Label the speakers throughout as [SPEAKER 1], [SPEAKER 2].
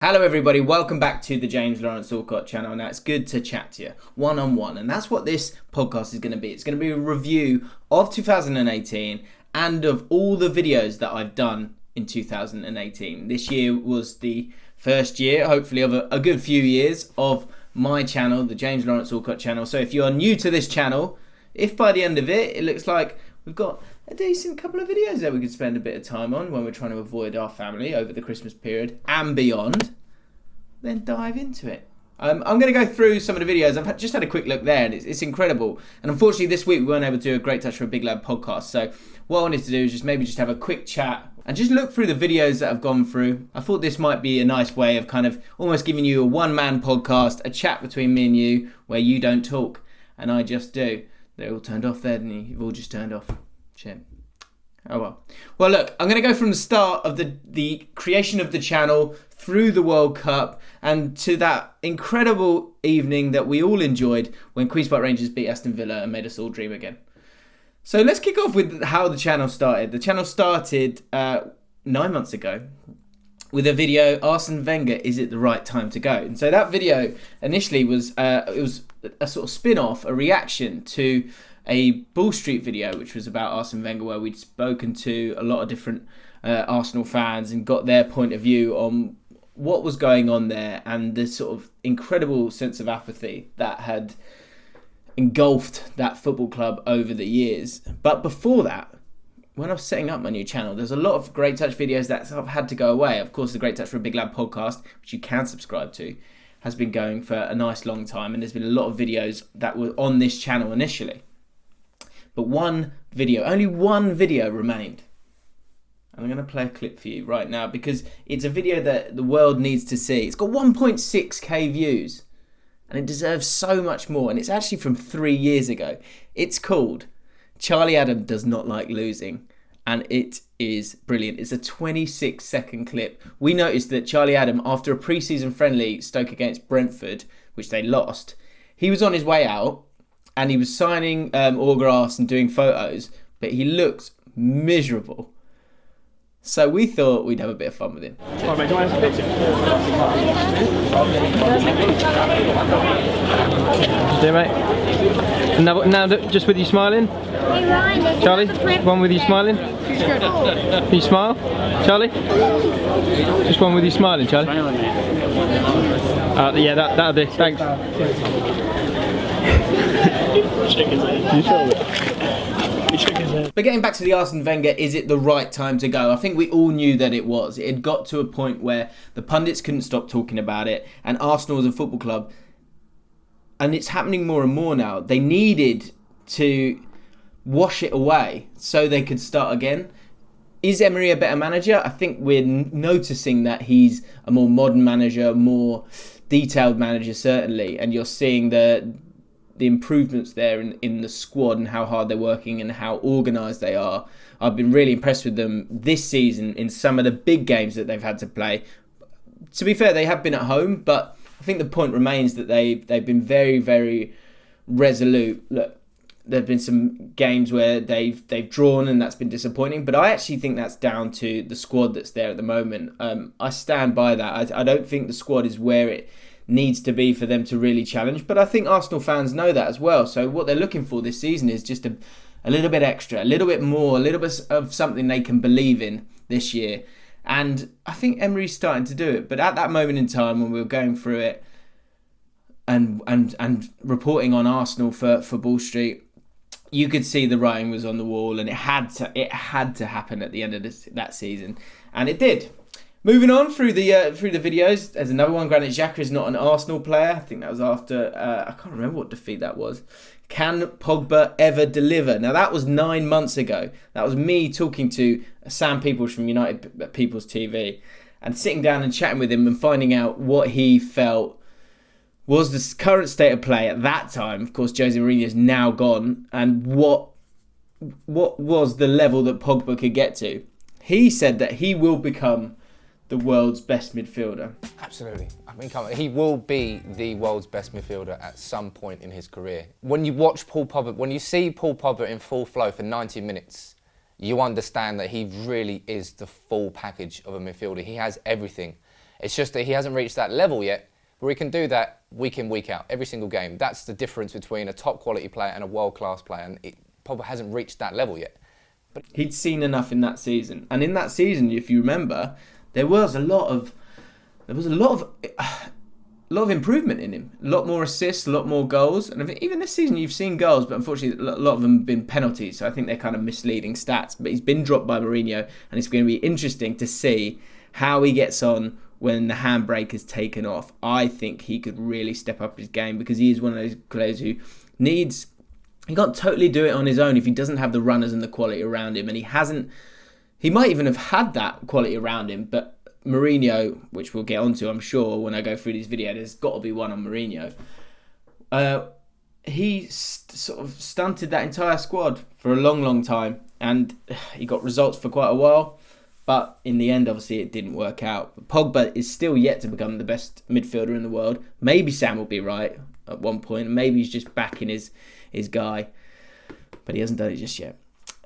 [SPEAKER 1] Hello everybody, welcome back to the James Lawrence Allcott channel. Now it's good to chat to you one-on-one, and that's what this podcast is going to be. It's going to be a review of 2018 and of all the videos that I've done in 2018. This year was the first year, hopefully, of a good few years of my channel, the James Lawrence Allcott channel. So if you're new to this channel, if by the end of it, it looks like we've got a decent couple of videos that we could spend a bit of time on when we're trying to avoid our family over the Christmas period and beyond, then dive into it. I'm going to go through some of the videos. I've just had a quick look there, and it's incredible. And unfortunately, this week we weren't able to do a Great Touch for a Big Lad podcast. So what I wanted to do is just have a quick chat and just look through the videos that I've gone through. I thought this might be a nice way of kind of almost giving you a one-man podcast, a chat between me and you, where you don't talk and I just do. They all turned off there, didn't you? You've all just turned off. Shit. Oh well. Well, look, I'm going to go from the start of the creation of the channel through the World Cup and to that incredible evening that we all enjoyed when Queen's Park Rangers beat Aston Villa and made us all dream again. So let's kick off with how the channel started. The channel started 9 months ago with a video, Arsenal Wenger, is it the right time to go? And so that video initially was it was a sort of spin-off, a reaction to a Bull Street video, which was about Arsenal Wenger, where we'd spoken to a lot of different Arsenal fans and got their point of view on what was going on there and the sort of incredible sense of apathy that had engulfed that football club over the years. But before that, when I was setting up my new channel, there's a lot of Great Touch videos that sort of had to go away. Of course, the Great Touch for a Big Lad podcast, which you can subscribe to, has been going for a nice long time, and there's been a lot of videos that were on this channel initially. But only one video remained. And I'm going to play a clip for you right now because it's a video that the world needs to see. It's got 1.6k views and it deserves so much more. And it's actually from 3 years ago. It's called Charlie Adam Does Not Like Losing. And it is brilliant. It's a 26-second clip. We noticed that Charlie Adam, after a pre-season friendly Stoke against Brentford, which they lost, he was on his way out and he was signing autographs and doing photos, but he looked miserable. So we thought we'd have a bit of fun with him.
[SPEAKER 2] All right, mate, do I have a picture?
[SPEAKER 3] Yeah, mate. Now, just with you smiling. Charlie, one with you smiling. Can you smile, Charlie? Just one with you smiling, Charlie. Yeah, that'll do. Thanks. You showed it.
[SPEAKER 1] But getting back to the Arsene Wenger, is it the right time to go? I think we all knew that it was. It had got to a point where the pundits couldn't stop talking about it, and Arsenal as a football club, and it's happening more and more now, they needed to wash it away so they could start again. Is Emery a better manager? I think we're noticing that he's a more modern manager, a more detailed manager certainly, and you're seeing the improvements there in the squad and how hard they're working and how organised they are. I've been really impressed with them this season in some of the big games that they've had to play. To be fair, they have been at home, but I think the point remains that they've been very, very resolute. Look, there have been some games where they've drawn and that's been disappointing, but I actually think that's down to the squad that's there at the moment. I stand by that. I don't think the squad is where it needs to be for them to really challenge, but I think Arsenal fans know that as well. So what they're looking for this season is just a little bit extra, a little bit more, a little bit of something they can believe in this year. And I think Emery's starting to do it. But at that moment in time when we were going through it and reporting on Arsenal for Bull Street, you could see the writing was on the wall, and it had to happen at the end of that season, and it did. Moving on through the videos, there's another one. Granit Xhaka is not an Arsenal player. I think that was after, I can't remember what defeat that was. Can Pogba ever deliver? Now that was 9 months ago. That was me talking to Sam Peoples from United People's TV and sitting down and chatting with him and finding out what he felt was the current state of play at that time. Of course, Jose Mourinho is now gone, and what was the level that Pogba could get to. He said that he will become the world's best midfielder.
[SPEAKER 4] Absolutely. I mean, come on, he will be the world's best midfielder at some point in his career. When you watch Paul Pogba, when you see Paul Pogba in full flow for 90 minutes, you understand that he really is the full package of a midfielder. He has everything. It's just that he hasn't reached that level yet where he can do that week in, week out, every single game. That's the difference between a top quality player and a world-class player, and Pogba hasn't reached that level yet.
[SPEAKER 1] But he'd seen enough in that season. And in that season, if you remember, there was a lot of improvement in him. A lot more assists, a lot more goals. And even this season, you've seen goals, but unfortunately, a lot of them have been penalties. So I think they're kind of misleading stats. But he's been dropped by Mourinho, and it's going to be interesting to see how he gets on when the handbrake is taken off. I think he could really step up his game, because he is one of those players who needs... He can't totally do it on his own if he doesn't have the runners and the quality around him. And he hasn't... He might even have had that quality around him, but Mourinho, which we'll get onto, I'm sure, when I go through this video, there's got to be one on Mourinho. He sort of stunted that entire squad for a long, long time, and he got results for quite a while, but in the end, obviously, it didn't work out. Pogba is still yet to become the best midfielder in the world. Maybe Sam will be right at one point. Maybe he's just backing his guy, but he hasn't done it just yet.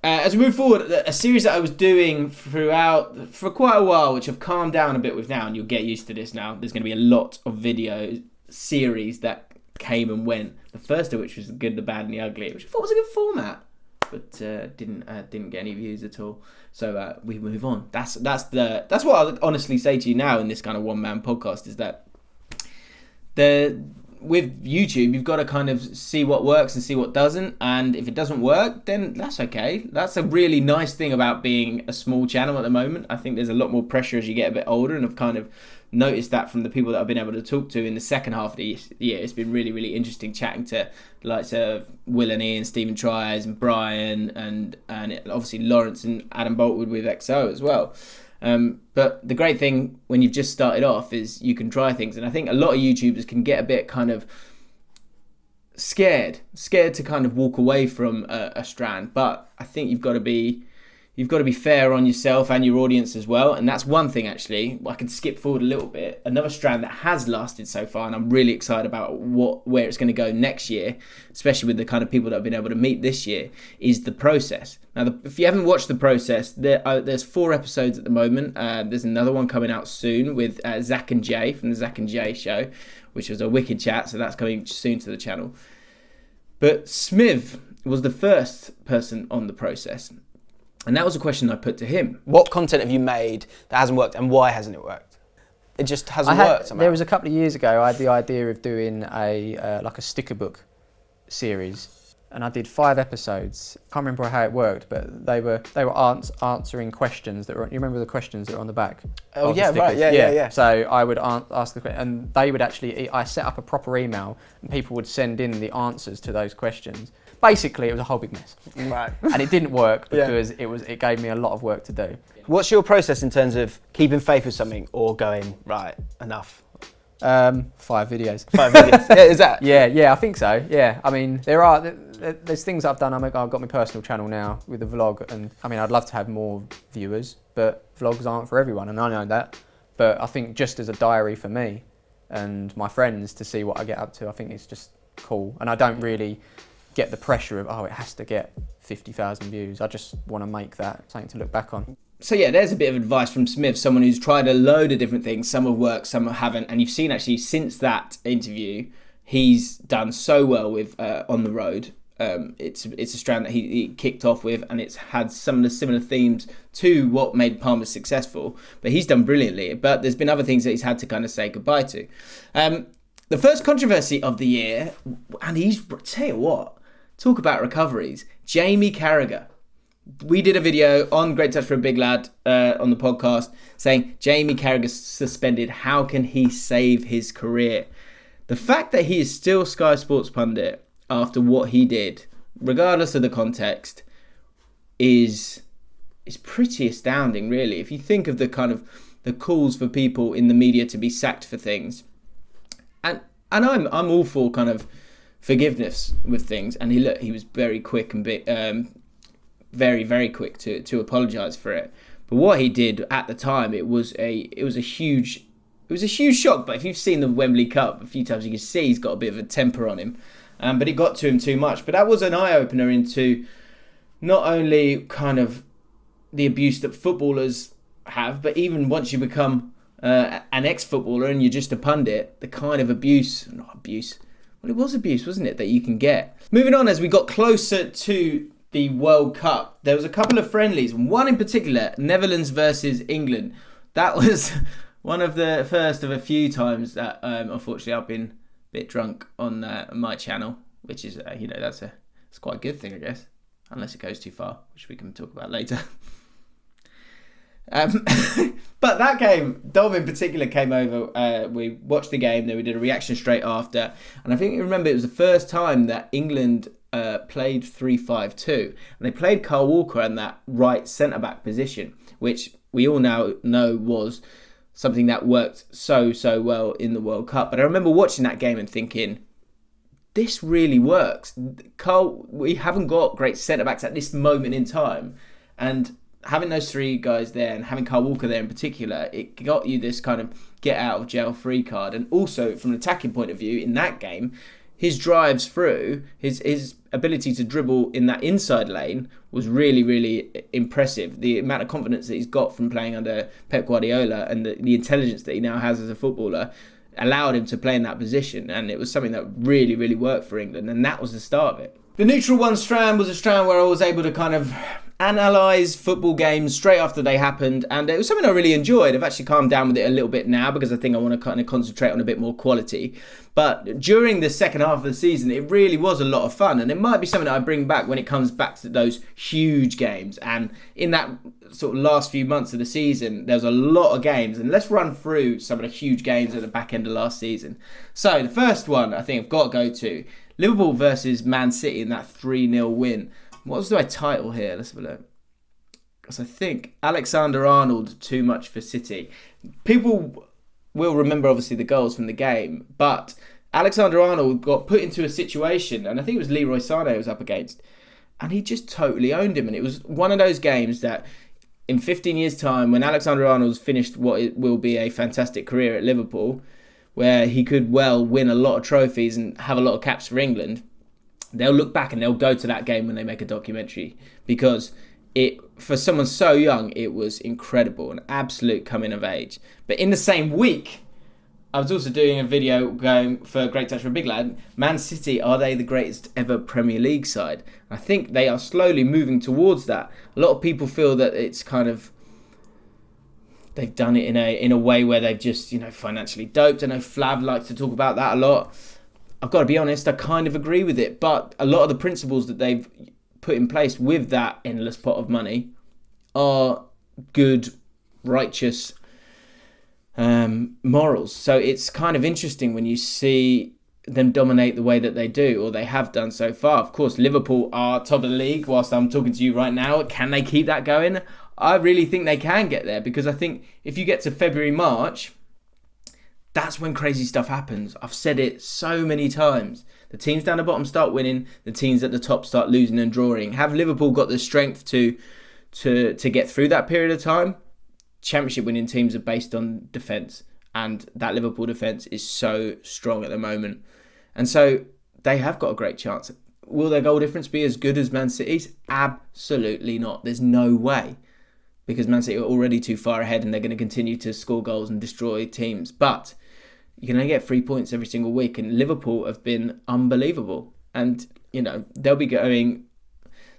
[SPEAKER 1] As we move forward, a series that I was doing throughout for quite a while, which I've calmed down a bit with now, and you'll get used to this now. There's going to be a lot of video series that came and went. The first of which was the good, the bad, and the ugly, which I thought was a good format, but didn't get any views at all. So we move on. That's what I'll honestly say to you now in this kind of one-man podcast, is that with YouTube, you've got to kind of see what works and see what doesn't. And if it doesn't work, then that's okay. That's a really nice thing about being a small channel at the moment. I think there's a lot more pressure as you get a bit older, and I've kind of noticed that from the people that I've been able to talk to in the second half of the year. It's been really, really interesting chatting to the likes of Will and Ian, Stephen Tries and Brian, and obviously Lawrence and Adam Boltwood with XO as well. But the great thing when you've just started off is you can try things. And I think a lot of YouTubers can get a bit kind of scared to kind of walk away from a strand. But I think you've got to be fair on yourself and your audience as well. And that's one thing, actually. I can skip forward a little bit. Another strand that has lasted so far, and I'm really excited about where it's going to go next year, especially with the kind of people that I've been able to meet this year, is the process. Now, if you haven't watched the process, there's 4 episodes at the moment. There's another one coming out soon with Zach and Jay from the Zach and Jay show, which was a wicked chat. So that's coming soon to the channel. But Smith was the first person on the process. And that was a question I put to him.
[SPEAKER 2] What content have you made that hasn't worked, and why hasn't it worked? It just hasn't worked somehow.
[SPEAKER 3] There was a couple of years ago, I had the idea of doing a sticker book series, and I did 5 episodes. Can't remember how it worked, but they were answering questions that were. You remember the questions that were on the back?
[SPEAKER 2] Oh yeah, right, yeah.
[SPEAKER 3] So I would ask the question, and they would actually. I set up a proper email, and people would send in the answers to those questions. Basically, it was a whole big mess.
[SPEAKER 2] Right.
[SPEAKER 3] And it didn't work because it gave me a lot of work to do.
[SPEAKER 2] What's your process in terms of keeping faith with something or going, right, enough?
[SPEAKER 3] 5 videos.
[SPEAKER 2] 5 videos. Yeah, is that?
[SPEAKER 3] Yeah, I think so. Yeah, I mean, there's things I've done. I've got my personal channel now with the vlog, and I mean, I'd love to have more viewers, but vlogs aren't for everyone, and I know that. But I think just as a diary for me and my friends to see what I get up to, I think it's just cool. And I don't really get the pressure of, it has to get 50,000 views. I just want to make that something to look back on.
[SPEAKER 1] So yeah, there's a bit of advice from Smith, someone who's tried a load of different things. Some have worked, some haven't. And you've seen actually since that interview, he's done so well with On the Road. It's a strand that he kicked off with, and it's had some of the similar themes to what made Palmer successful. But he's done brilliantly. But there's been other things that he's had to kind of say goodbye to. The first controversy of the year, and tell you what, talk about recoveries. Jamie Carragher. We did a video on Great Touch for a Big Lad on the podcast saying Jamie Carragher suspended. How can he save his career? The fact that he is still Sky Sports pundit after what he did, regardless of the context, is pretty astounding, really. If you think of the kind of the calls for people in the media to be sacked for things, and I'm all for kind of forgiveness with things, and he was very quick and very, very quick to apologise for it. But what he did at the time, it was a huge shock. But if you've seen the Wembley Cup a few times, you can see he's got a bit of a temper on him. But it got to him too much. But that was an eye opener into not only kind of the abuse that footballers have, but even once you become an ex-footballer and you're just a pundit, the kind of abuse, not abuse, well, it was abuse, wasn't it, that you can get. Moving on, as we got closer to the World Cup, there was a couple of friendlies, one in particular, Netherlands versus England. That was one of the first of a few times that, unfortunately, I've been a bit drunk on my channel, which is, it's quite a good thing, I guess, unless it goes too far, which we can talk about later. But that game, Dom in particular came over, we watched the game, then we did a reaction straight after, and I think you remember it was the first time that England played 3-5-2, and they played Kyle Walker in that right centre-back position, which we all now know was something that worked so well in the World Cup. But I remember watching that game and thinking, this really works. Kyle, we haven't got great centre-backs at this moment in time, and having those three guys there and having Kyle Walker there in particular, it got you this kind of get out of jail free card. And also from an attacking point of view in that game, his drives through, his ability to dribble in that inside lane was really impressive. The amount of confidence that he's got from playing under Pep Guardiola and the intelligence that he now has as a footballer allowed him to play in that position, and it was something that really worked for England, and that was the start of it. The neutral one strand was a strand where I was able to kind of analyse football games straight after they happened, and it was something I really enjoyed. I've actually calmed down with it a little bit now because I think I want to kind of concentrate on a bit more quality. But during the second half of the season, it really was a lot of fun, and it might be something that I bring back when it comes back to those huge games. And in that sort of last few months of the season, there's a lot of games, and let's run through some of the huge games at the back end of last season. So the first one I think I've got to go to, Liverpool versus Man City in that 3-0 win. What was the title here? Let's have a look. Because I think Alexander-Arnold, too much for City. People will remember, obviously, the goals from the game, but Alexander-Arnold got put into a situation, and I think it was Leroy Sané was up against, and he just totally owned him. And it was one of those games that in 15 years' time, when Alexander-Arnold's finished what it will be a fantastic career at Liverpool, where he could well win a lot of trophies and have a lot of caps for England, they'll look back and they'll go to that game when they make a documentary, because it, for someone so young, it was incredible, an absolute coming of age. But in the same week, I was also doing a video going for Great Touch for a Big Lad. Man City, are they the greatest ever Premier League side? I think they are slowly moving towards that. A lot of people feel that it's kind of, they've done it in a way where they've just, financially doped. I know Flav likes to talk about that a lot. I've got to be honest, I kind of agree with it. But a lot of the principles that they've put in place with that endless pot of money are good, righteous morals. So it's kind of interesting when you see them dominate the way that they do, or they have done so far. Of course, Liverpool are top of the league whilst I'm talking to you right now. Can they keep that going? I really think they can get there, because I think if you get to February, March, that's when crazy stuff happens. I've said it so many times. The teams down the bottom start winning, the teams at the top start losing and drawing. Have Liverpool got the strength to get through that period of time? Championship winning teams are based on defence, and that Liverpool defence is so strong at the moment. And so they have got a great chance. Will their goal difference be as good as Man City's? Absolutely not. There's no way, because Man City are already too far ahead and they're going to continue to score goals and destroy teams. But you can only get 3 points every single week, and Liverpool have been unbelievable. And they'll be going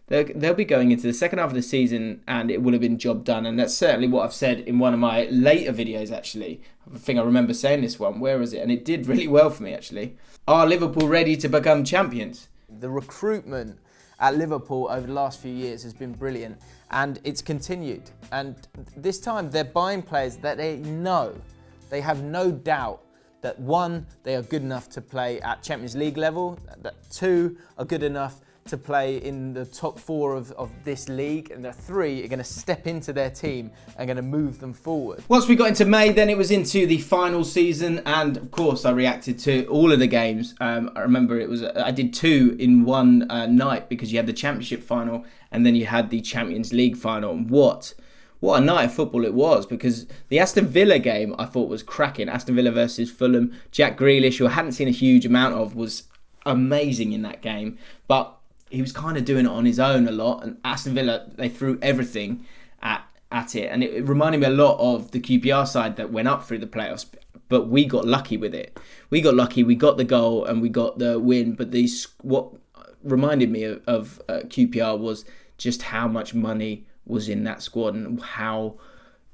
[SPEAKER 1] into the second half of the season, and it will have been job done. And that's certainly what I've said in one of my later videos. Actually, I think I remember saying this one. Where was it? And it did really well for me, actually. Are Liverpool ready to become champions?
[SPEAKER 2] The recruitment at Liverpool over the last few years has been brilliant, and it's continued. And this time they're buying players that they have no doubt that, one, they are good enough to play at Champions League level, that two, are good enough to play in the top four of this league, and the three are going to step into their team and going to move them forward.
[SPEAKER 1] Once we got into May, then it was into the final season, and of course I reacted to all of the games. I remember I did two in one night, because you had the Championship final and then you had the Champions League final. And what a night of football it was, because the Aston Villa game I thought was cracking. Aston Villa versus Fulham. Jack Grealish, who I hadn't seen a huge amount of, was amazing in that game, but he was kind of doing it on his own a lot, and Aston Villa, they threw everything at at it, and it reminded me a lot of the QPR side that went up through the playoffs. But we got lucky with it. We got lucky. We got the goal and we got the win. But what reminded me of QPR was just how much money was in that squad and how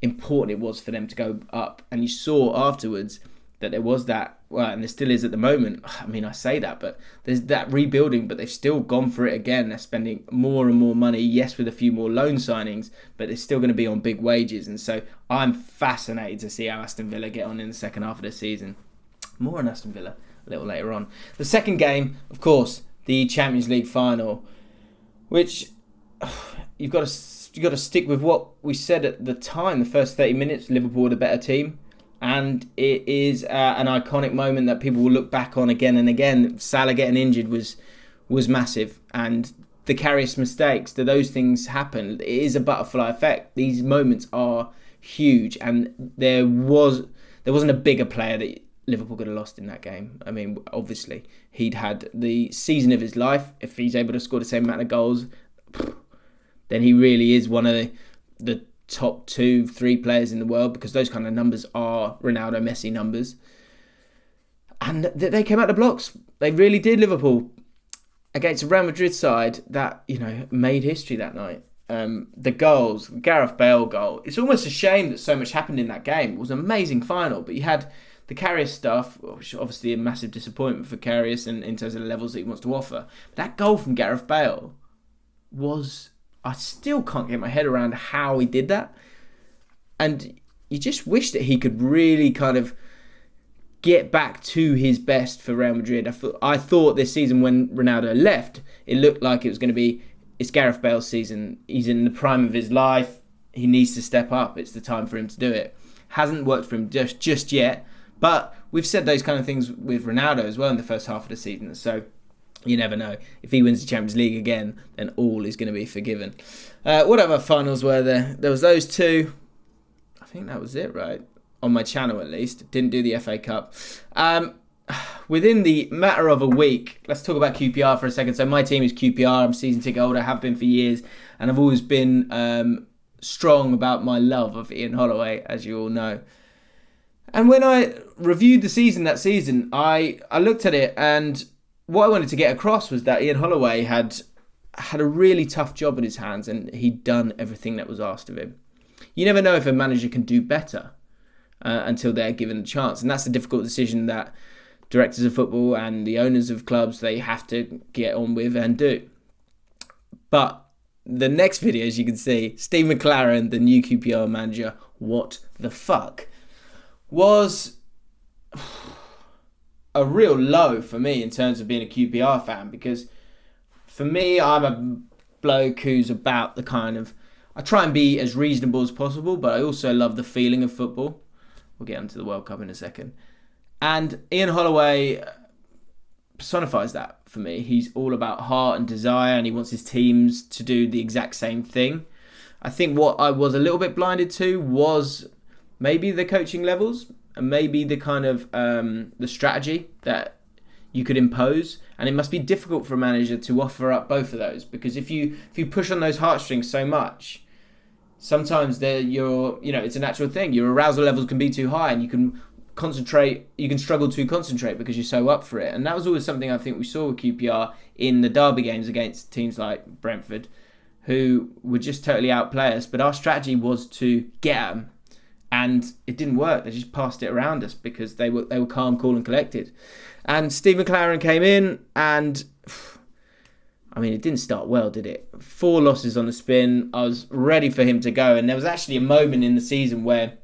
[SPEAKER 1] important it was for them to go up. And you saw afterwards that there was that, well, and there still is at the moment. I mean, I say that, but there's that rebuilding, but they've still gone for it again. They're spending more and more money, yes, with a few more loan signings, but they're still going to be on big wages. And so I'm fascinated to see how Aston Villa get on in the second half of the season. More on Aston Villa a little later on. The second game, of course, the Champions League final, which you've got to stick with what we said at the time. The first 30 minutes, Liverpool were the better team. And it is an iconic moment that people will look back on again and again. Salah getting injured was massive. And the Karius mistakes, those things happen. It is a butterfly effect. These moments are huge. And there wasn't a bigger player that Liverpool could have lost in that game. I mean, obviously, he'd had the season of his life. If he's able to score the same amount of goals, then he really is one of the top 2-3 players in the world, because those kind of numbers are Ronaldo, Messi numbers. And they came out the blocks. They really did, Liverpool, against a Real Madrid side that, made history that night. The goals, the Gareth Bale goal. It's almost a shame that so much happened in that game. It was an amazing final, but you had the Karius stuff, which obviously a massive disappointment for Karius and in terms of the levels that he wants to offer. But that goal from Gareth Bale was... I still can't get my head around how he did that. And you just wish that he could really kind of get back to his best for Real Madrid. I thought this season when Ronaldo left, it looked like it was going to be, it's Gareth Bale's season. He's in the prime of his life. He needs to step up. It's the time for him to do it. Hasn't worked for him just yet. But we've said those kind of things with Ronaldo as well in the first half of the season. So you never know. If he wins the Champions League again, then all is going to be forgiven. What other finals were there? There was those two. I think that was it, right? On my channel, at least. Didn't do the FA Cup. Within the matter of a week, let's talk about QPR for a second. So my team is QPR. I'm season ticket holder. Have been for years. And I've always been strong about my love of Ian Holloway, as you all know. And when I reviewed the season that season, I looked at it, and what I wanted to get across was that Ian Holloway had a really tough job in his hands, and he'd done everything that was asked of him. You never know if a manager can do better until they're given a chance. And that's the difficult decision that directors of football and the owners of clubs, they have to get on with and do. But the next video, as you can see, Steve McLaren, the new QPR manager, what the fuck, was a real low for me in terms of being a QPR fan, because for me, I'm a bloke who's about the kind of... I try and be as reasonable as possible, but I also love the feeling of football. We'll get onto the World Cup in a second. And Ian Holloway personifies that for me. He's all about heart and desire, and he wants his teams to do the exact same thing. I think what I was a little bit blinded to was maybe the coaching levels, and maybe the kind of the strategy that you could impose. And it must be difficult for a manager to offer up both of those, because if you push on those heartstrings so much, sometimes it's a natural thing. Your arousal levels can be too high, and you can struggle to concentrate because you're so up for it. And that was always something I think we saw with QPR in the derby games against teams like Brentford, who would just totally outplay us. But our strategy was to get at them. And it didn't work. They just passed it around us because they were calm, cool and collected. And Steve McLaren came in, and I mean, it didn't start well, did it? 4 losses on the spin. I was ready for him to go. And there was actually a moment in the season where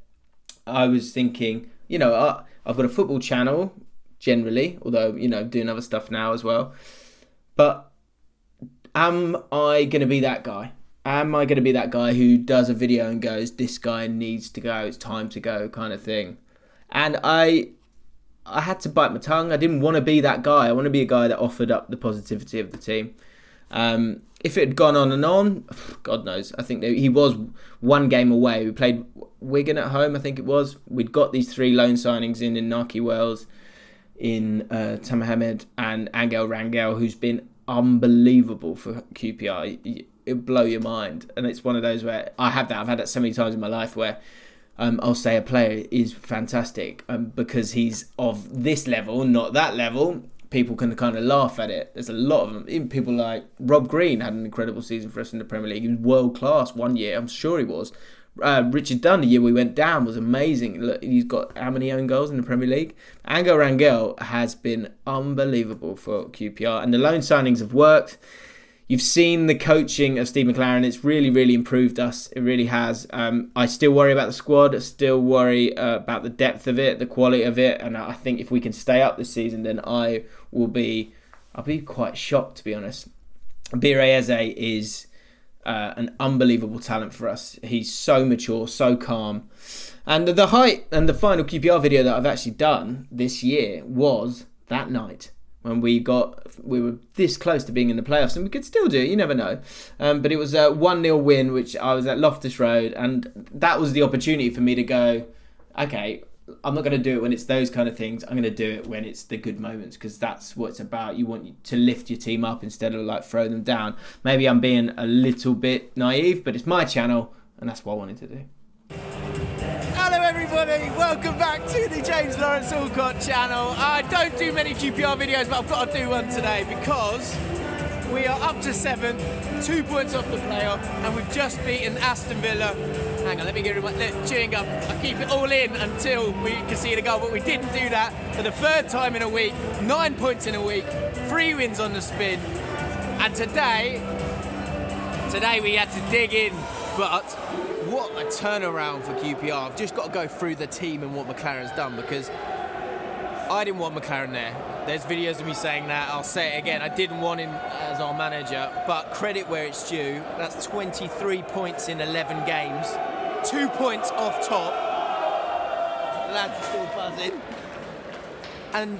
[SPEAKER 1] I was thinking, I've got a football channel generally, although, doing other stuff now as well. But am I going to be that guy? Am I going to be that guy who does a video and goes, this guy needs to go, it's time to go, kind of thing? And I had to bite my tongue. I didn't want to be that guy. I want to be a guy that offered up the positivity of the team. If it had gone on and on, God knows. I think he was one game away. We played Wigan at home, I think it was. We'd got these 3 loan signings in Naki Wells, in Tamer Hamed and Angel Rangel, who's been unbelievable for QPR. it'll blow your mind. And it's one of those where I've had that so many times in my life where I'll say a player is fantastic because he's of this level, not that level. People can kind of laugh at it. There's a lot of them. Even people like Rob Green had an incredible season for us in the Premier League. He was world class one year. I'm sure he was. Richard Dunn, the year we went down, was amazing. Look, he's got how many own goals in the Premier League? Angel Rangel has been unbelievable for QPR, and the loan signings have worked. You've seen the coaching of Steve McLaren. It's really, really improved us. It really has. I still worry about the squad. I still worry about the depth of it, the quality of it. And I think if we can stay up this season, then I'll be quite shocked, to be honest. Bireze is an unbelievable talent for us. He's so mature, so calm. And the height and the final QPR video that I've actually done this year was that night, when we were this close to being in the playoffs, and we could still do it, you never know. But it was a 1-0 win, which I was at Loftus Road, and that was the opportunity for me to go, okay, I'm not going to do it when it's those kind of things. I'm going to do it when it's the good moments, because that's what it's about. You want to lift your team up instead of like throw them down. Maybe I'm being a little bit naive, but it's my channel, and that's what I wanted to do.
[SPEAKER 2] Hello everybody, welcome back to the James Lawrence Allcott channel. I don't do many QPR videos, but I've got to do one today because we are up to 7, 2 points off the playoff, and we've just beaten Aston Villa. Hang on, let me get chewing gum. I keep it all in until we can see the goal, but we didn't do that for the 3rd time in a week, 9 points in a week, 3 wins on the spin, and today we had to dig in, but what a turnaround for QPR. I've just got to go through the team and what McLaren's done, because I didn't want McLaren there. There's videos of me saying that. I'll say it again. I didn't want him as our manager, but credit where it's due. That's 23 points in 11 games. 2 points off top. Lads are still buzzing. And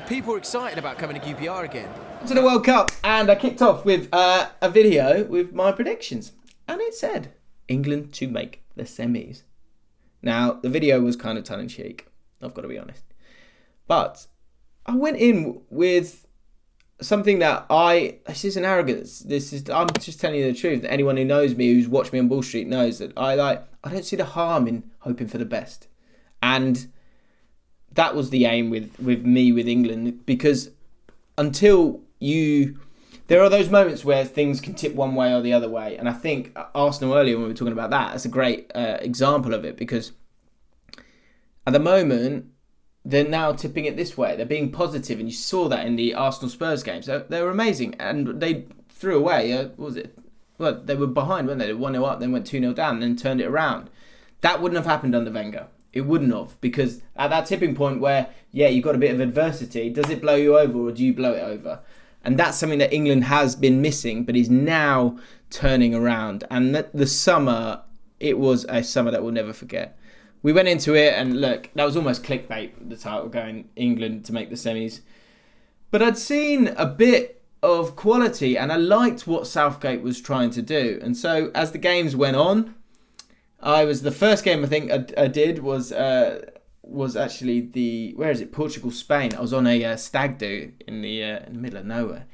[SPEAKER 2] people are excited about coming to QPR again.
[SPEAKER 1] To the World Cup, and I kicked off with a video with my predictions. And it said England to make the semis. Now, the video was kind of tongue-in-cheek, I've got to be honest. But I went in with something that this isn't arrogance. I'm just telling you the truth. Anyone who knows me, who's watched me on Bull Street, knows that I don't see the harm in hoping for the best. And that was the aim with England, because there are those moments where things can tip one way or the other way. And I think Arsenal earlier, when we were talking about that's a great example of it, because at the moment, they're now tipping it this way. They're being positive, and you saw that in the Arsenal-Spurs game. So they were amazing, and they threw away, what was it? Well, they were behind, weren't they? They were 1-0 up, then went 2-0 down, and then turned it around. That wouldn't have happened under Wenger. It wouldn't have, because at that tipping point where, you've got a bit of adversity, does it blow you over or do you blow it over? And that's something that England has been missing, but is now turning around. And the summer, it was a summer that we'll never forget. We went into it, and look, that was almost clickbait, the title, going England to make the semis. But I'd seen a bit of quality, and I liked what Southgate was trying to do. And so as the games went on, the first game I think I did was actually Portugal-Spain. I was on a stag do in the middle of nowhere.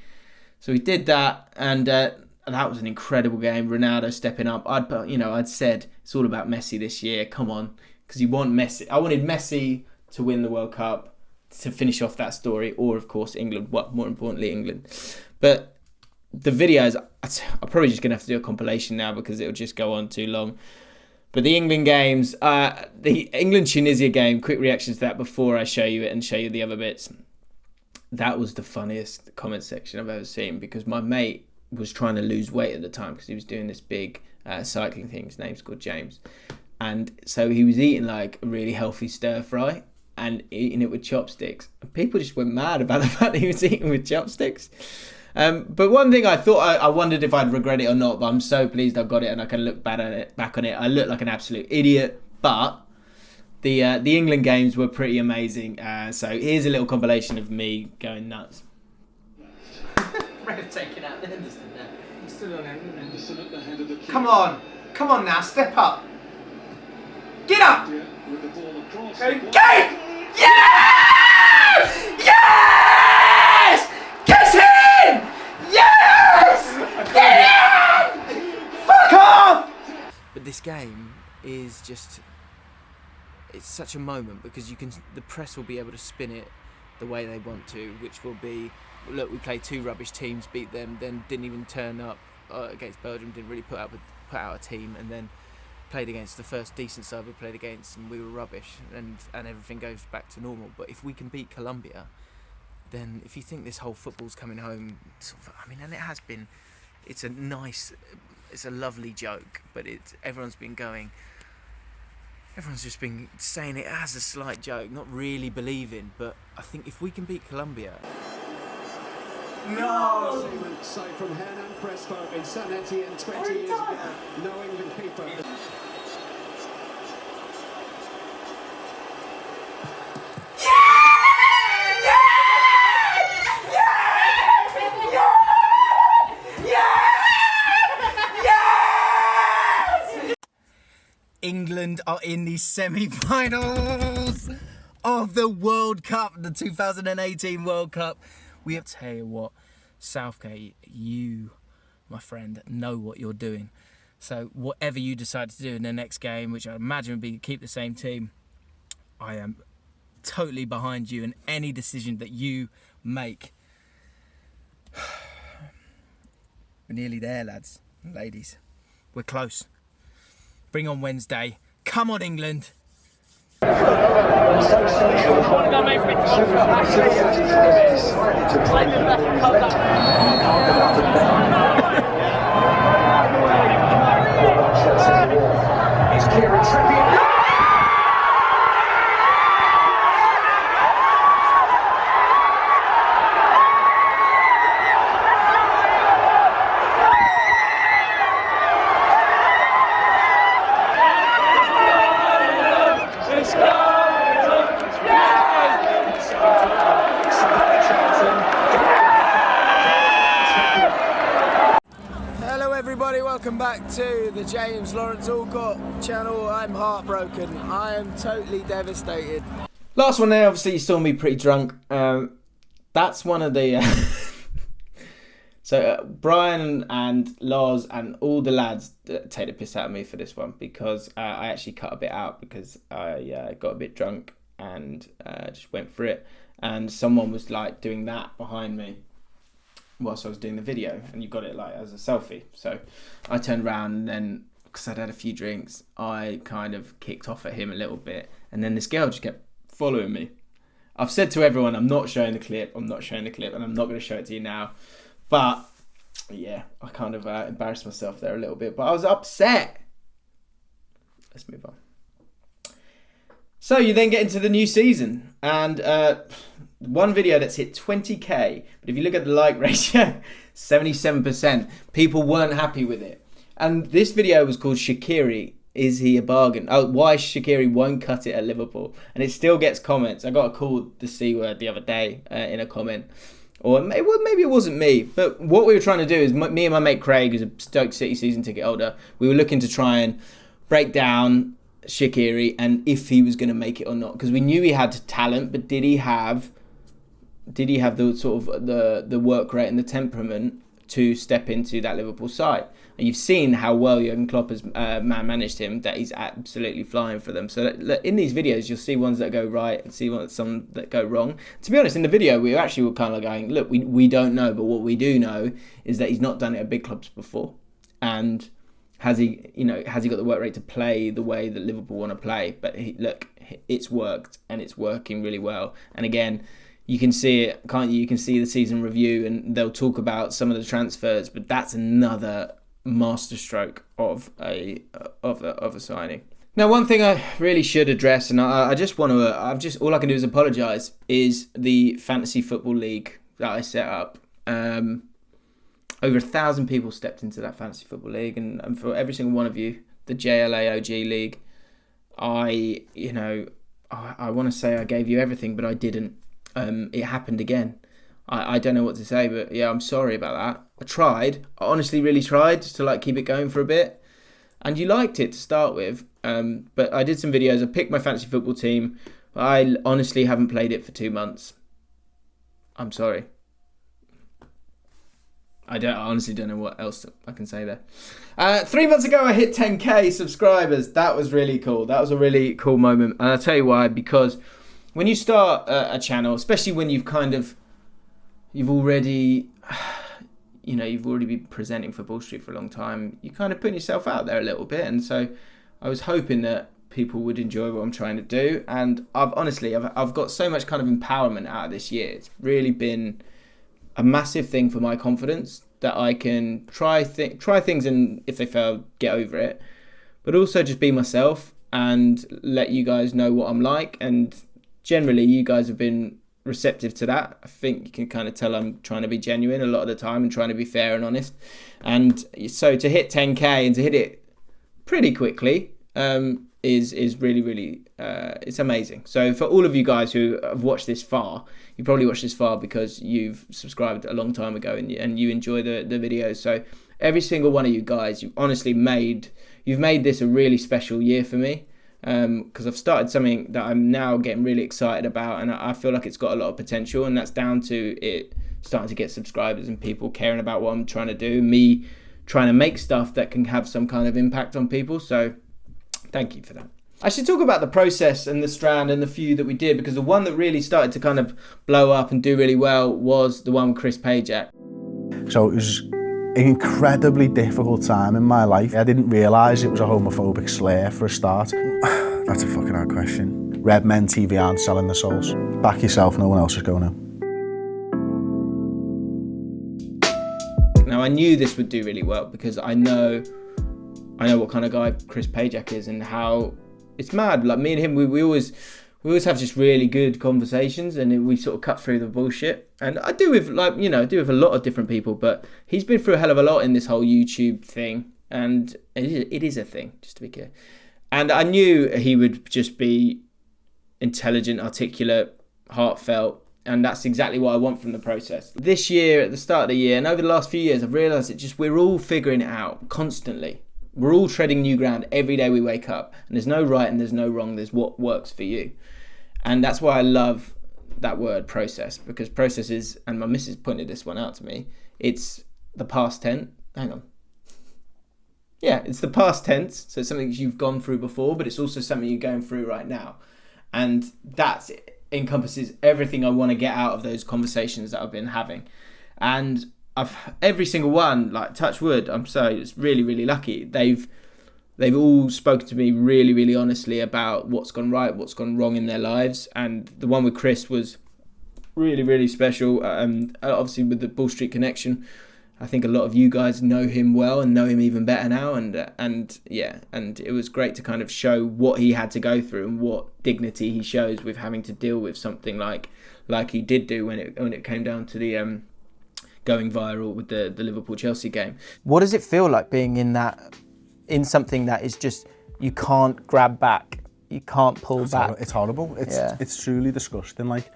[SPEAKER 1] So we did that, and that was an incredible game. Ronaldo stepping up. I'd said it's all about Messi this year. Come on, because you want Messi. I wanted Messi to win the World Cup to finish off that story, or of course England. More importantly, England. But the videos, I'm probably just gonna have to do a compilation now because it'll just go on too long. But the England games, the England-Tunisia game, quick reactions to that before I show you it and show you the other bits. That was the funniest comment section I've ever seen, because my mate was trying to lose weight at the time because he was doing this big cycling thing. His name's called James. And so he was eating like a really healthy stir fry and eating it with chopsticks. And people just went mad about the fact that he was eating with chopsticks. But one thing I thought, I wondered if I'd regret it or not, but I'm so pleased I've got it and I can look back on it. I look like an absolute idiot, but the England games were pretty amazing. So here's a little compilation of me going nuts. Red taking out the Henderson there. He's still on Henderson at the head of the queue. Come on now, step up. Get up! Yeah, with the ball across. Get! Yes! Yes! Kiss him! Yes! Get him!
[SPEAKER 2] game is just, it's such a moment, because the press will be able to spin it the way they want to, which will be, look, we played 2 rubbish teams, beat them, then didn't even turn up against Belgium, didn't really put out a team, and then played against the first decent side we played against and we were rubbish, and everything goes back to normal. But if we can beat Colombia, then if you think this whole football's coming home, I mean, and it has been, it's a lovely joke, but everyone's just been saying it as a slight joke, not really believing. But I think if we can beat Colombia...
[SPEAKER 5] No! Save from Hernan Crespo in San Etienne 20 years ago, knowing the keeper.
[SPEAKER 1] England are in the semi-finals of the World Cup, the 2018 World Cup. We have to tell you what, Southgate, you, my friend, know what you're doing. So whatever you decide to do in the next game, which I imagine would be keep the same team, I am totally behind you in any decision that you make. We're nearly there, lads and ladies. We're close. Bring on Wednesday. Come on, England.
[SPEAKER 2] Everybody, welcome back to the James Lawrence Allcott channel. I'm heartbroken. I am totally devastated.
[SPEAKER 1] Last one there, obviously you saw me pretty drunk. That's one of the... So Brian and Lars and all the lads take the piss out of me for this one, because I actually cut a bit out because I got a bit drunk and just went for it. And someone was like doing that behind me whilst I was doing the video, and you got it like as a selfie. So I turned around, and then because I'd had a few drinks, I kind of kicked off at him a little bit, and then this girl just kept following me. I've said to everyone, I'm not showing the clip, and I'm not going to show it to you now. But yeah, I kind of embarrassed myself there a little bit, but I was upset. Let's move on. So you then get into the new season, and one video that's hit 20k, but if you look at the like ratio, 77%. People weren't happy with it. And this video was called Shaqiri, is he a bargain? Oh, why Shaqiri won't cut it at Liverpool. And it still gets comments. I got a call the C word the other day in a comment. Or maybe it wasn't me, but what we were trying to do is, me and my mate Craig, who's a Stoke City season ticket holder, we were looking to try and break down Shaqiri and if he was going to make it or not, because we knew he had talent, but did he have the sort of the work rate and the temperament to step into that Liverpool side? And you've seen how well Jurgen Klopp has managed him, that he's absolutely flying for them. So in these videos, you'll see ones that go right and see some that go wrong. To be honest, in the video, we actually were kind of going, look, we don't know, but what we do know is that he's not done it at big clubs before. And has he got the work rate to play the way that Liverpool want to play? But look, it's worked, and it's working really well. And again, you can see it, can't you? You can see the season review, and they'll talk about some of the transfers, but that's another masterstroke of a signing. Now, one thing I really should address, and all I can do is apologise, is the fantasy football league that I set up. Over 1,000 people stepped into that fantasy football league, and for every single one of you, the JLAOG league, I want to say I gave you everything, but I didn't. It happened again. I don't know what to say, but yeah, I'm sorry about that. I tried. I honestly really tried to keep it going for a bit. And you liked it to start with. But I did some videos. I picked my fantasy football team. I honestly haven't played it for 2 months. I'm sorry. I honestly don't know what else I can say there. 3 months ago, I hit 10k subscribers. That was really cool. That was a really cool moment. And I'll tell you why, because when you start a channel, especially when you've already been presenting for Ball Street for a long time, you kind of putting yourself out there a little bit. And so I was hoping that people would enjoy what I'm trying to do. And I've got so much kind of empowerment out of this year. It's really been a massive thing for my confidence that I can try things, and if they fail, get over it, but also just be myself and let you guys know what I'm like. And generally you guys have been receptive to that. I think you can kind of tell I'm trying to be genuine a lot of the time and trying to be fair and honest. And so to hit 10k and to hit it pretty quickly is really, really, it's amazing. So for all of you guys who have watched this far, you probably watched this far because you've subscribed a long time ago and you enjoy the videos. So every single one of you guys, you've made this a really special year for me, because I've started something that I'm now getting really excited about, and I feel like it's got a lot of potential, and that's down to it starting to get subscribers and people caring about what I'm trying to do, me trying to make stuff that can have some kind of impact on people. So thank you for that. I should talk about the process and the strand and the few that we did, because the one that really started to kind of blow up and do really well was the one with Chris Pajak.
[SPEAKER 6] So it was an incredibly difficult time in my life. I didn't realise it was a homophobic slur for a start. That's a fucking hard question. Red men TV aren't selling their souls. Back yourself, no one else is going to.
[SPEAKER 1] Now I knew this would do really well because I know what kind of guy Chris Pajak is and how it's mad. Like me and him, we always have just really good conversations, and we sort of cut through the bullshit. And I do with a lot of different people, but he's been through a hell of a lot in this whole YouTube thing, and it is a thing, just to be clear. And I knew he would just be intelligent, articulate, heartfelt, and that's exactly what I want from the process. This year, at the start of the year, and over the last few years, I've realised we're all figuring it out constantly. We're all treading new ground every day we wake up, and there's no right and there's no wrong. There's what works for you. And that's why I love that word process, because process is, and my missus pointed this one out to me, it's the past tense. Hang on. Yeah, it's the past tense. So it's something you've gone through before, but it's also something you're going through right now. And that encompasses everything I want to get out of those conversations that I've been having. And every single one, like touch wood, it's really, really lucky. They've all spoken to me really, really honestly about what's gone right, what's gone wrong in their lives. And the one with Chris was really, really special. Obviously with the Ball Street connection, I think a lot of you guys know him well and know him even better now. And it was great to kind of show what he had to go through and what dignity he shows with having to deal with something like he did do when it came down to the going viral with the Liverpool-Chelsea game.
[SPEAKER 2] What does it feel like being in something that is just, you can't grab back, you can't pull back?
[SPEAKER 6] It's horrible. It's truly disgusting. Like,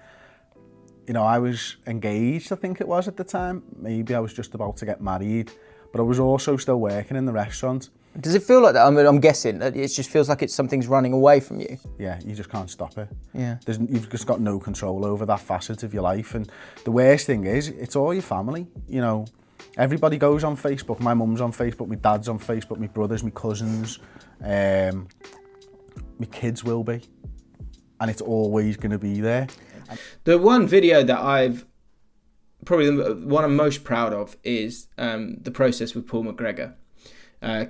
[SPEAKER 6] I was engaged, I think it was at the time. Maybe I was just about to get married, but I was also still working in the restaurant. Does it feel like that? I mean, I'm guessing that it just feels like something's running away from you. Yeah, you just can't stop it. Yeah. You've just got no control over that facet of your life. And the worst thing is, it's all your family. Everybody goes on Facebook. My mum's on Facebook, my dad's on Facebook, my brothers, my cousins, my kids will be. And it's always going to be there.
[SPEAKER 1] The one video that probably the one I'm most proud of is the process with Paul McGregor.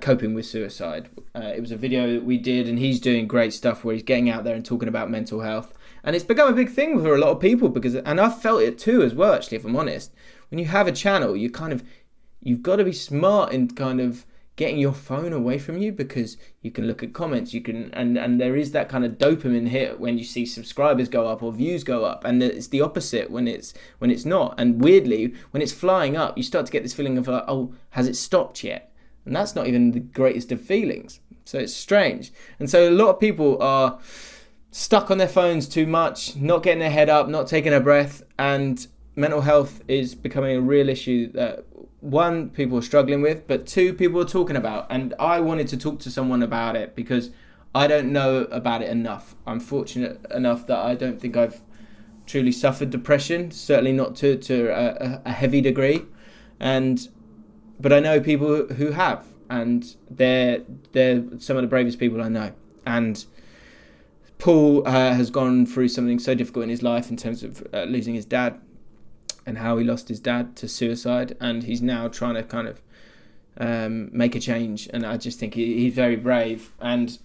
[SPEAKER 1] Coping with suicide. It was a video that we did, and he's doing great stuff where he's getting out there and talking about mental health, and it's become a big thing for a lot of people and I felt it too as well, actually, if I'm honest. When you have a channel, you've got to be smart in kind of getting your phone away from you, because you can look at comments, and there is that kind of dopamine hit when you see subscribers go up or views go up, and it's the opposite when it's not. And weirdly, when it's flying up, you start to get this feeling of like, oh, has it stopped yet? And that's not even the greatest of feelings. So it's strange. And so a lot of people are stuck on their phones too much, not getting their head up, not taking a breath. And mental health is becoming a real issue that, one, people are struggling with, but two, people are talking about. And I wanted to talk to someone about it because I don't know about it enough. I'm fortunate enough that I don't think I've truly suffered depression, certainly not to a heavy degree. But I know people who have, and they're some of the bravest people I know. And Paul has gone through something so difficult in his life in terms of losing his dad, and how he lost his dad to suicide, and he's now trying to kind of make a change. And I just think he's very brave, and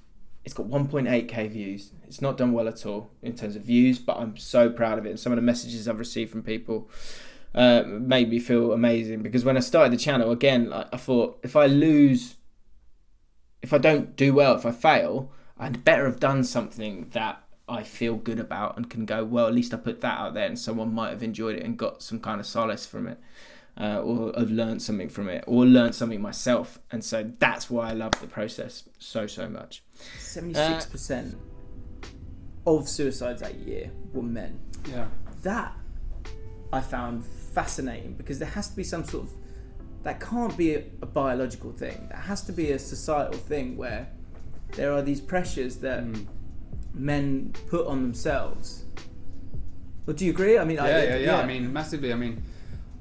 [SPEAKER 1] it's got 1.8k views. It's not done well at all in terms of views, but I'm so proud of it. And some of the messages I've received from people made me feel amazing, because when I started the channel, again, like, I thought if I don't do well, if I fail, I'd better have done something that I feel good about and can go, well, at least I put that out there and someone might have enjoyed it and got some kind of solace from it, or have learned something from it, or learned something myself. And so that's why I love the process so much.
[SPEAKER 2] 76% of suicides that year were men.
[SPEAKER 7] Yeah.
[SPEAKER 2] That I found fascinating, because there has to be some sort of, that can't be a biological thing. That has to be a societal thing where there are these pressures that men put on themselves. Well, do you agree? I mean,
[SPEAKER 7] yeah. I mean, massively. I mean,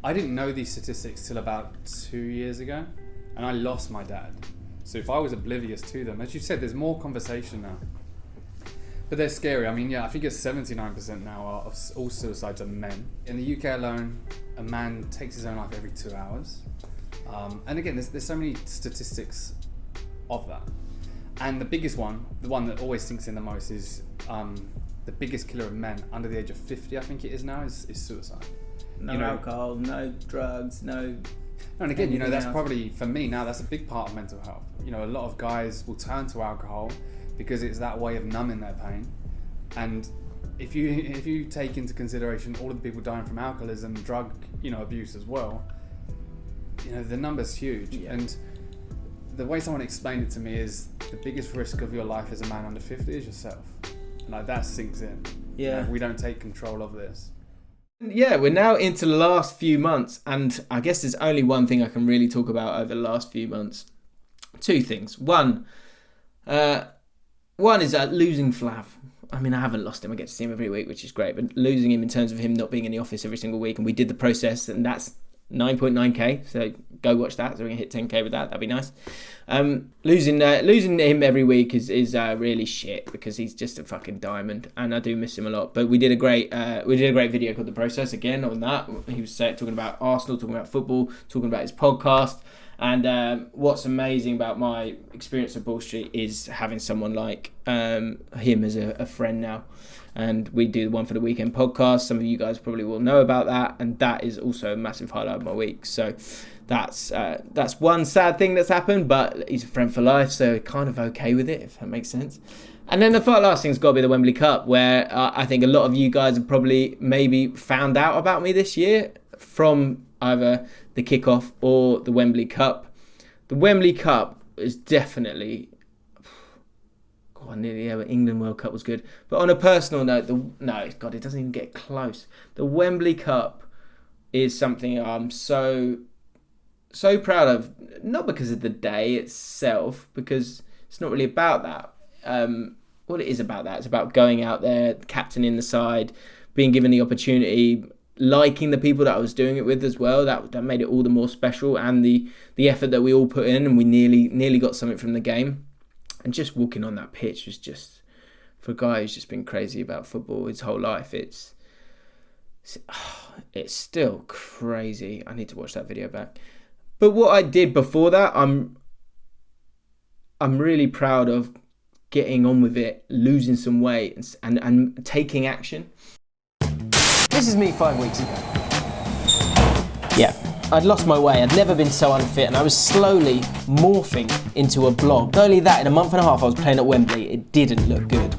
[SPEAKER 7] I didn't know these statistics till about 2 years ago, and I lost my dad. So if I was oblivious to them, as you said, there's more conversation now. But they're scary. I mean, yeah, I think it's 79% now of all suicides are men. In the UK alone, a man takes his own life every 2 hours. And again, there's so many statistics of that. And the biggest one, the one that always sinks in the most, is the biggest killer of men under the age of 50, I think it is now, is suicide.
[SPEAKER 2] No alcohol, no drugs, no...
[SPEAKER 7] And again, that's
[SPEAKER 2] else.
[SPEAKER 7] Probably, for me now, that's a big part of mental health. A lot of guys will turn to alcohol because it's that way of numbing their pain. And if you take into consideration all of the people dying from alcoholism, drug, abuse as well, the number's huge. Yeah. And the way someone explained it to me is the biggest risk of your life as a man under 50 is yourself. Like, that sinks in.
[SPEAKER 2] Yeah.
[SPEAKER 7] We don't take control of this.
[SPEAKER 1] Yeah, we're now into the last few months, and I guess there's only one thing I can really talk about over the last few months. Two things. One is losing Flav. I mean, I haven't lost him. I get to see him every week, which is great. But losing him in terms of him not being in the office every single week, and we did the process, and that's 9.9k. So go watch that. So we're gonna hit 10k with that. That'd be nice. Losing him every week is really shit, because he's just a fucking diamond, and I do miss him a lot. But we did a great video called The Process again on that. He was talking about Arsenal, talking about football, talking about his podcast. And what's amazing about my experience at Ball Street is having someone like him as a friend now. And we do the One for the Weekend podcast. Some of you guys probably will know about that, and that is also a massive highlight of my week. So that's one sad thing that's happened, but he's a friend for life, so kind of okay with it, if that makes sense. And then the last thing's got to be the Wembley Cup, where I think a lot of you guys have probably maybe found out about me this year from either the kickoff or the Wembley Cup. The Wembley Cup is definitely... England World Cup was good. But on a personal note, it doesn't even get close. The Wembley Cup is something I'm so proud of. Not because of the day itself, because it's not really about that. Well, it is about that. It's about going out there, captaining the side, being given the opportunity, liking the people that I was doing it with as well. That made it all the more special, and the effort that we all put in, and we nearly got something from the game. And just walking on that pitch was just, for a guy who's just been crazy about football his whole life, it's still crazy. I need to watch that video back. But what I did before that, I'm really proud of getting on with it, losing some weight and taking action.
[SPEAKER 2] This is me 5 weeks ago. Yeah. I'd lost my way, I'd never been so unfit, and I was slowly morphing into a blob. Not only that, in a month and a half I was playing at Wembley, it didn't look good.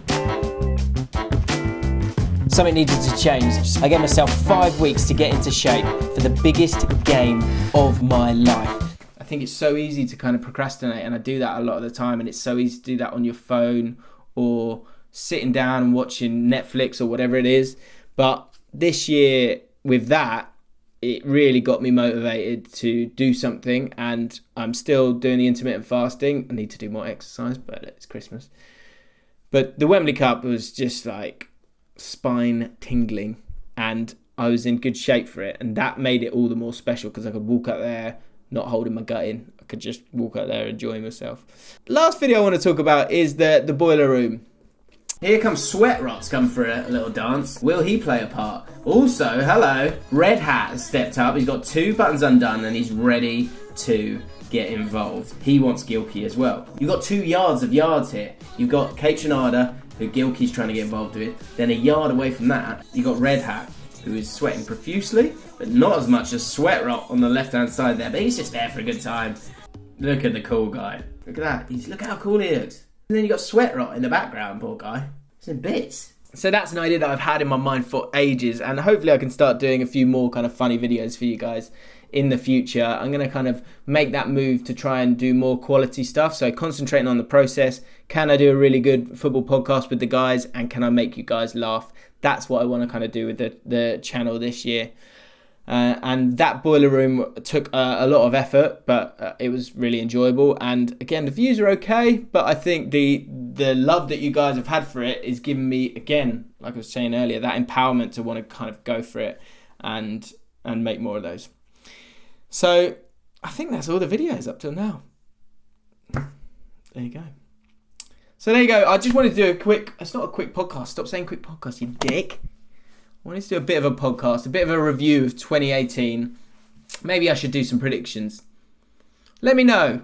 [SPEAKER 2] Something needed to change. I gave myself 5 weeks to get into shape for the biggest game of my life.
[SPEAKER 1] I think it's so easy to kind of procrastinate, and I do that a lot of the time, and it's so easy to do that on your phone or sitting down and watching Netflix or whatever it is. But this year, with that, it really got me motivated to do something, and I'm still doing the intermittent fasting. I need to do more exercise, but it's Christmas. But the Wembley Cup was just like spine tingling, and I was in good shape for it, and that made it all the more special because I could walk out there not holding my gut in. I could just walk out there enjoying myself. Last video I want to talk about is the boiler room. Here comes Sweat Rots come for a little dance. Will he play a part? Also, hello, Red Hat has stepped up. He's got 2 buttons undone and he's ready to get involved. He wants Gilkey as well. You've got 2 yards of yards here. You've got Kate Trinada, who Gilkey's trying to get involved with. Then a yard away from that, you've got Red Hat, who is sweating profusely, but not as much as Sweat Rot on the left-hand side there. But he's just there for a good time. Look at the cool guy. Look at that. Look how cool he looks. And then you got Sweat Rot in the background, poor guy. He's in bits. So that's an idea that I've had in my mind for ages, and hopefully I can start doing a few more kind of funny videos for you guys in the future. I'm going to kind of make that move to try and do more quality stuff. So concentrating on the process. Can I do a really good football podcast with the guys, and can I make you guys laugh? That's what I want to kind of do with the channel this year. And that boiler room took a lot of effort, but it was really enjoyable. And again, the views are okay, but I think the love that you guys have had for it is giving me, again, like I was saying earlier, that empowerment to want to kind of go for it and make more of those. So I think that's all the videos up till now. There you go. So there you go. I just wanted to do a quick, it's not a quick podcast. Stop saying quick podcast, you dick. I wanted to do a bit of a podcast, a bit of a review of 2018. Maybe I should do some predictions. Let me know.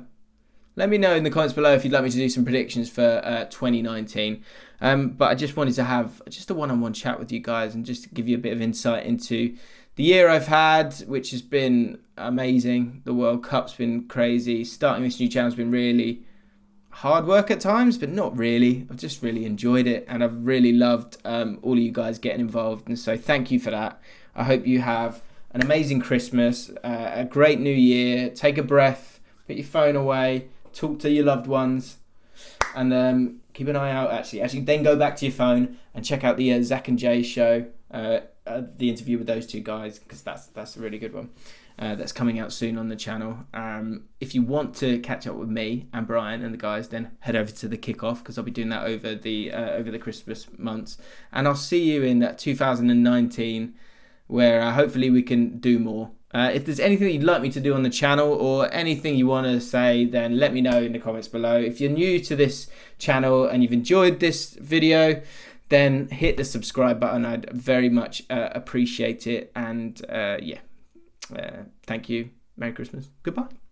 [SPEAKER 1] Let me know in the comments below if you'd like me to do some predictions for 2019. But I just wanted to have just a one-on-one chat with you guys and just to give you a bit of insight into the year I've had, which has been amazing. The World Cup's been crazy. Starting this new channel's been really hard work at times, but not really. I've just really enjoyed it, and I've really loved all of you guys getting involved, and so thank you for that. I hope you have an amazing Christmas, a great new year. Take a breath, put your phone away, talk to your loved ones, and keep an eye out. Actually, then go back to your phone and check out the Zach and Jay show, the interview with those 2 guys, because that's a really good one. That's coming out soon on the channel. If you want to catch up with me and Brian and the guys, then head over to the kickoff, because I'll be doing that over the Christmas months, and I'll see you in 2019, where hopefully we can do more. If there's anything that you'd like me to do on the channel or anything you want to say, then let me know in the comments below. If you're new to this channel and you've enjoyed this video, then hit the subscribe button. I'd very much appreciate it. And thank you. Merry Christmas. Goodbye.